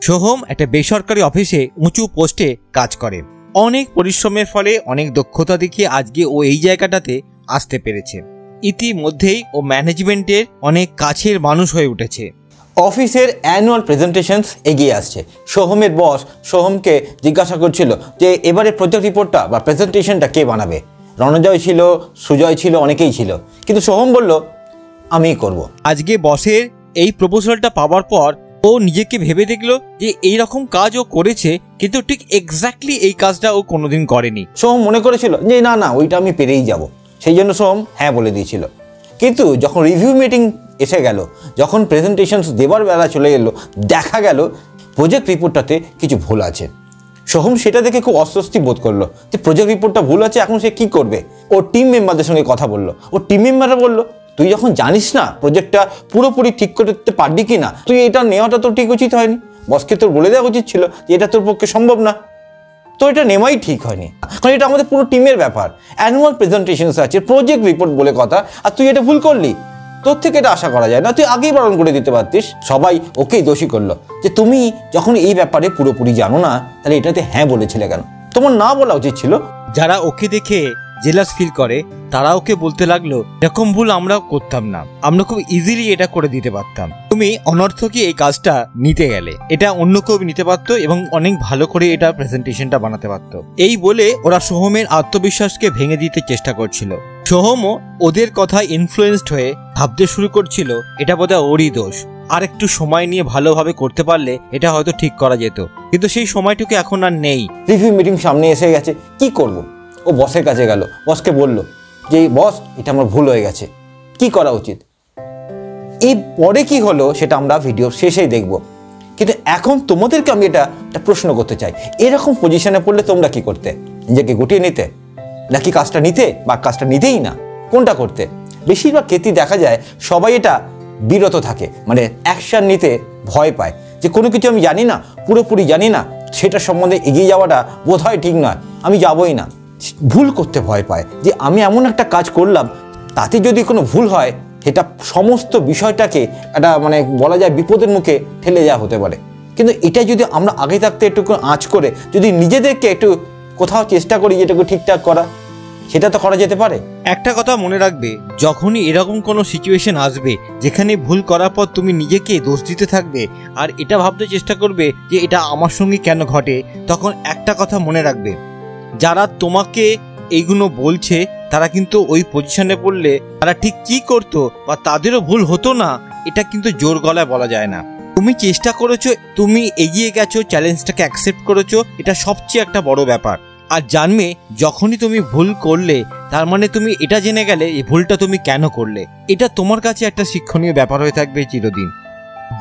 সোহম একটা বেসরকারি অফিসে উঁচু পোস্টে কাজ করে। অনেক পরিশ্রমের ফলে অনেক দক্ষতা দেখিয়ে আজকে ও এই জায়গাটাতে আসতে পেরেছে। ইতিমধ্যেই ও ম্যানেজমেন্টের অনেক কাছের মানুষ হয়ে উঠেছে। অফিসের অ্যানুয়াল প্রেজেন্টেশনস এগিয়ে আসছে। সোহমের বস সোহমকে জিজ্ঞাসা করছিল যে এবারে প্রজেক্ট রিপোর্টটা বা প্রেজেন্টেশনটা কে বানাবে। রণজয় ছিল, সুজয় ছিল, অনেকেই ছিল, কিন্তু সোহম বলল আমিই করব। আজকে বসের এই প্রপোজালটা পাওয়ার পর ও নিজেকে ভেবে দেখলো যে এই রকম কাজ ও করেছে, কিন্তু ঠিক এক্স্যাক্টলি এই কাজটা ও কোনোদিন করেনি। সোহম মনে করেছিল যে না না ওইটা আমি পেরেই যাব, সেই জন্য সোহম হ্যাঁ বলে দিয়েছিল। কিন্তু যখন রিভিউ মিটিং এসে গেল, যখন প্রেজেন্টেশনস দেবার বেলা চলে এলো, দেখা গেল প্রজেক্ট রিপোর্টটাতে কিছু ভুল আছে। সোহম সেটা দেখে খুব অস্বস্তি বোধ করলো যে প্রজেক্ট রিপোর্টটা ভুল আছে, এখন সে কী করবে। ও টিম মেম্বারদের সঙ্গে কথা বললো। ও টিম মেম্বাররা বললো তুই যখন জানিস না প্রজেক্টটা পুরোপুরি ঠিক করতে পারবি কি না, তুই এটা নেওয়াটা তো ঠিক উচিত হয়নি। বসকে তোর বলে দেওয়া উচিত ছিল যে এটা তোর পক্ষে সম্ভব না, তো এটা নেওয়াই ঠিক হয়নি, কারণ এটা আমাদের পুরো টিমের ব্যাপার। অ্যানুয়াল প্রেজেন্টেশনস আছে, প্রজেক্ট রিপোর্ট বলে কথা, আর তুই এটা ভুল করলি। তোর থেকে এটা আশা করা যায় না, তুই আগেই বারণ করে দিতে পারতিস। সবাই ওকেই দোষী করলো যে তুমি যখন এই ব্যাপারে পুরোপুরি জানো না, তাহলে এটাতে হ্যাঁ বলেছিলে কেন, তোমার না বলা উচিত ছিল। যারা ওকে দেখে জেলাস ফিল করে তারা ওকে বলতে লাগলো এরকম ভুল আমরাও করতাম না, আমরা খুব ইজিলি এটা করে দিতে পারতাম, তুমি অনর্থকই এই কাজটা নিতে গেলে, এটা অন্য কেউ নিতে পারতো এবং অনেক ভালো করে এটা প্রেজেন্টেশনটা বানাতে পারতো। এই বলে ওরা সোহমের আত্মবিশ্বাসকে ভেঙে দিতে চেষ্টা করছিল। সোহমও ওদের কথায় ইনফ্লুয়েন্সড হয়ে ভাবতে শুরু করছিল এটা বোধহয় ওরই দোষ, আর একটু সময় নিয়ে ভালোভাবে করতে পারলে এটা হয়তো ঠিক করা যেত, কিন্তু সেই সময়টুকু এখন আর নেই। রিভিউ মিটিং সামনে এসে গেছে, কি করব। ও বসের কাছে গেল, বসকে বলল যে বস এটা আমার ভুল হয়ে গেছে, কি করা উচিত। এই পরে কি হলো সেটা আমরা ভিডিও শেষেই দেখব, কিন্তু এখন তোমাদেরকে আমি একটা প্রশ্ন করতে চাই। এরকম পজিশনে পড়লে তোমরা কি করতে? নিজেকে গুটিয়ে নিতে, নাকি কাজটা নিতে বা কাজটা নিতেই না, কোনটা করতে? বেশিরভাগ ক্ষেত্রেই দেখা যায় সবাই এটা বিরত থাকে, মানে অ্যাকশান নিতে ভয় পায়, যে কোনো কিছু আমি জানি না, পুরোপুরি জানি না, সেটা সম্বন্ধে এগিয়ে যাওয়াটা বোধ হয় ঠিক নয়, আমি যাবই না। ভুল করতে ভয় পায় যে আমি এমন একটা কাজ করলাম, তাতে যদি কোনো ভুল হয় সেটা সমস্ত বিষয়টাকে একটা মানে বলা যায় বিপদের মুখে ঠেলে যাওয়া হতে পারে। কিন্তু এটা যদি আমরা আগে থাকতে একটু আঁচ করে যদি নিজেদেরকে একটু কোথাও চেষ্টা করি যেটাকে ঠিকঠাক করা, সেটা তো করা যেতে পারে। একটা কথা মনে রাখবে, যখনই এরকম কোনো সিচুয়েশন আসবে যেখানে ভুল করার পর তুমি নিজেকে দোষ দিতে থাকবে আর এটা ভাবতে চেষ্টা করবে যে এটা আমার সঙ্গে কেন ঘটে, তখন একটা কথা মনে রাখবে, যারা তোমাকে এইগুলো বলছে তারা কিন্তু ওই পজিশনে পড়লে তারা ঠিক কি করতো বা তাদেরও ভুল হতো না, এটা কিন্তু জোর গলায় বলা যায় না। তুমি চেষ্টা করেছো, তুমি এগিয়ে গেছো, চ্যালেঞ্জটাকে অ্যাকসেপ্ট করেছো, এটা সবচেয়ে একটা বড় ব্যাপার। আর জানবে যখনই তুমি ভুল করলে তার মানে তুমি এটা জেনে গেলে এই ভুলটা তুমি কেন করলে, এটা তোমার কাছে একটা শিক্ষণীয় ব্যাপার হয়ে থাকবে চিরদিন।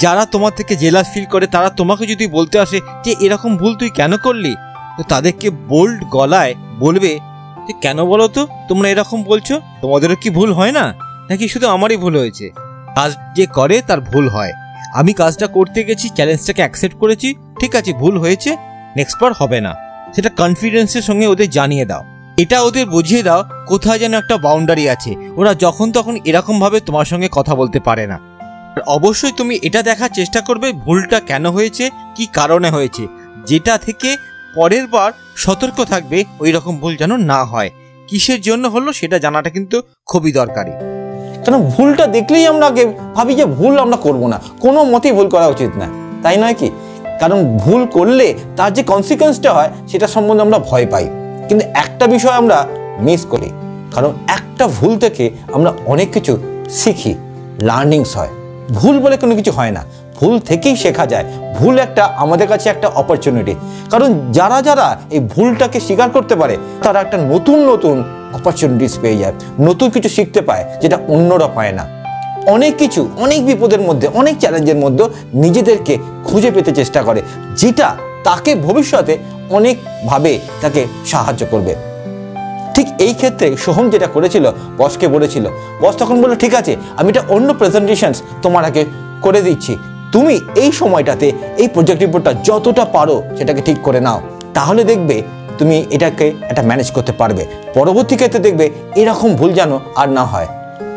যারা তোমার থেকে জেলাস ফিল করে তারা তোমাকে যদি বলতে আসে যে এরকম ভুল তুই কেন করলি, তো তাদেরকে বোল্ড গলায় বলবে যে কেন বলো তো তোমরা এরকম বলছো, তোমাদেরও কি ভুল হয় না, নাকি শুধু আমারই ভুল হয়েছে? কাজ যে করে তার ভুল হয়, আমি কাজটা করতে গেছি, চ্যালেঞ্জটাকে অ্যাকসেপ্ট করেছি, ঠিক আছে ভুল হয়েছে, নেক্সট বার হবে না, সেটা কনফিডেন্সের সঙ্গে ওদের জানিয়ে দাও। এটা ওদের বুঝিয়ে দাও কোথায় যেন একটা বাউন্ডারি আছে, ওরা যখন তখন এরকমভাবে তোমার সঙ্গে কথা বলতে পারে না। আর অবশ্যই তুমি এটা দেখার চেষ্টা করবে ভুলটা কেন হয়েছে, কি কারণে হয়েছে, যেটা থেকে পরের বার সতর্ক থাকবে ওই রকম ভুল যেন না হয়। কিসের জন্য হলো সেটা জানাটা কিন্তু খুবই দরকারি। কারণ ভুলটা দেখলেই আমরা আগে ভাবি যে ভুল আমরা করব না, কোনো মতেই ভুল করা উচিত না, তাই নয় কি? কারণ ভুল করলে তার যে কনসিকোয়েন্সটা হয় সেটা সম্বন্ধে আমরা ভয় পাই, কিন্তু একটা বিষয় আমরা মিস করি, কারণ একটা ভুল থেকে আমরা অনেক কিছু শিখি, লার্নিংস হয়। ভুল বলে কোনো কিছু হয় না, ভুল থেকেই শেখা যায়। ভুল একটা আমাদের কাছে একটা অপরচুনিটি, কারণ যারা যারা এই ভুলটাকে স্বীকার করতে পারে তারা একটা নতুন নতুন অপরচুনিটিস পেয়ে যায়, নতুন কিছু শিখতে পায় যেটা অন্যরা পায় না। অনেক কিছু, অনেক বিপদের মধ্যে, অনেক চ্যালেঞ্জের মধ্যে নিজেদেরকে খুঁজে পেতে চেষ্টা করে, যেটা তাকে ভবিষ্যতে অনেকভাবে তাকে সাহায্য করবে। ঠিক এই ক্ষেত্রে সোহম যেটা করেছিল, বসকে বলেছিল, বস তখন বলল ঠিক আছে আমি এটা অন্য প্রেজেন্টেশনস তোমার আগে করে দিচ্ছি, তুমি এই সময়টাতে এই প্রজেক্ট রিপোর্টটা যতটা পারো সেটাকে ঠিক করে নাও, তাহলে দেখবে তুমি এটাকে একটা ম্যানেজ করতে পারবে। পরবর্তী ক্ষেত্রে দেখবে এরকম ভুল যেন আর না হয়।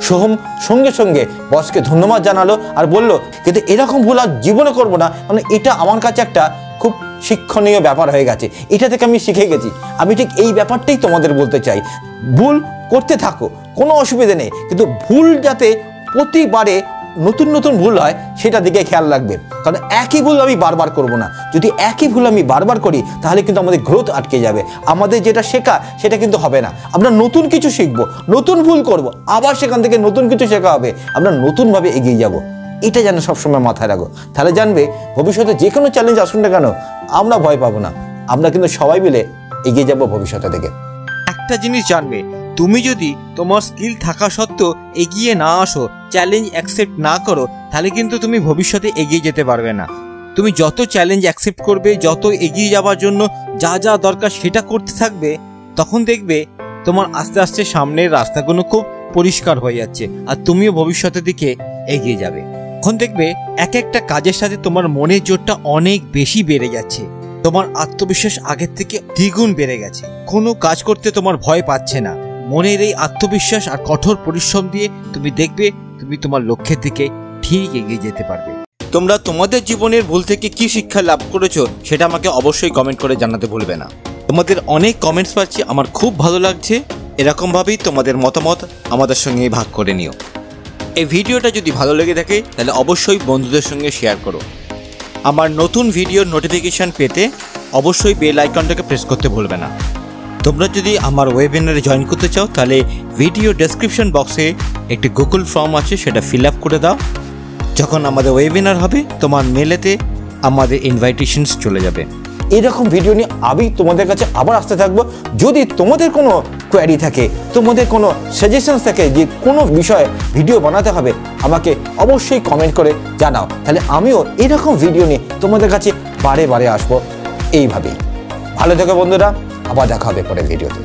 সোহম সঙ্গে সঙ্গে বসকে ধন্যবাদ জানালো আর বলল, কিন্তু এরকম ভুল আর জীবনে করবো না, কারণ এটা আমার কাছে একটা খুব শিক্ষণীয় ব্যাপার হয়ে গেছে, এটা থেকে আমি শিখে গেছি। আমি ঠিক এই ব্যাপারটাই তোমাদের বলতে চাই, ভুল করতে থাকো, কোনো অসুবিধা নেই, কিন্তু ভুল যাতে প্রতিবারে নতুন নতুন ভুল হয় সেটা দিকে খেয়াল রাখবে। কারণ একই ভুল আমি বারবার করব না, যদি একই ভুল আমি বারবার করি তাহলে কিন্তু আমাদের গ্রোথ আটকে যাবে, আমাদের যেটা শেখা সেটা কিন্তু হবে না। আমরা নতুন কিছু শিখবো, নতুন ভুল করব, আবার সেখান থেকে নতুন কিছু শেখা হবে, আমরা নতুনভাবে এগিয়ে যাব। এটা যেন সবসময় মাথায় রাখো, তাহলে জানবে ভবিষ্যতে যে কোনো চ্যালেঞ্জ আসুন না কেন আমরা ভয় পাবো না, আমরা কিন্তু সবাই মিলে এগিয়ে যাব ভবিষ্যতে থেকে। একটা জিনিস জানবে, তুমি যদি তোমার স্কিল থাকা সত্ত্বেও এগিয়ে না আসো, চ্যালেঞ্জ অ্যাকসেপ্ট না করো, তাহলে কিন্তু তুমি ভবিষ্যতে এগিয়ে যেতে পারবে না। তুমি যত চ্যালেঞ্জ অ্যাকসেপ্ট করবে, যত এগিয়ে যাওয়ার জন্য যা যা দরকার সেটা করতে থাকবে, তখন দেখবে তোমার আস্তে আস্তে সামনের রাস্তাগুলো খুব পরিষ্কার হয়ে যাচ্ছে আর তুমিও ভবিষ্যতের দিকে এগিয়ে যাবে। তখন দেখবে এক একটা কাজের সাথে তোমার মনের জোরটা অনেক বেশি বেড়ে যাচ্ছে, তোমার আত্মবিশ্বাস আগের থেকে দ্বিগুণ বেড়ে গেছে, কোনো কাজ করতে তোমার ভয় পাচ্ছে না। মনের এই আত্মবিশ্বাস আর কঠোর পরিশ্রম দিয়ে তুমি দেখবে তুমি তোমার লক্ষ্যের দিকে ঠিক এগিয়ে যেতে পারবে। তোমরা তোমাদের জীবনের ভুল থেকে কি শিক্ষা লাভ করেছো সেটা আমাকে অবশ্যই কমেন্ট করে জানাতে ভুলবে না। তোমাদের অনেক কমেন্টস পাচ্ছি, আমার খুব ভালো লাগছে। এরকমভাবেই তোমাদের মতামত আমাদের সঙ্গে ভাগ করে নিও। এই ভিডিওটা যদি ভালো লেগে থাকে তাহলে অবশ্যই বন্ধুদের সঙ্গে শেয়ার করো। আমার নতুন ভিডিওর নোটিফিকেশান পেতে অবশ্যই বেল আইকনটাকে প্রেস করতে ভুলবে না। তোমরা যদি আমার ওয়েবিনারে জয়েন করতে চাও তাহলে ভিডিও ডেসক্রিপশন বক্সে একটি গুগল ফর্ম আছে, সেটা ফিল আপ করে দাও। যখন আমাদের ওয়েবিনার হবে তোমার মেলেতে আমাদের ইনভাইটেশনস চলে যাবে। এরকম ভিডিও নিয়ে আমি তোমাদের কাছে আবার আসতে থাকবো। যদি তোমাদের কোনো কোয়ারি থাকে, তোমাদের কোনো সাজেশনস থাকে যে কোনো বিষয়ে ভিডিও বানাতে হবে, আমাকে অবশ্যই কমেন্ট করে জানাও, তাহলে আমিও এরকম ভিডিও নিয়ে তোমাদের কাছে বারে বারে আসবো। এইভাবেই ভালো থেকো বন্ধুরা, আবার দেখা হবে পরের ভিডিওতে।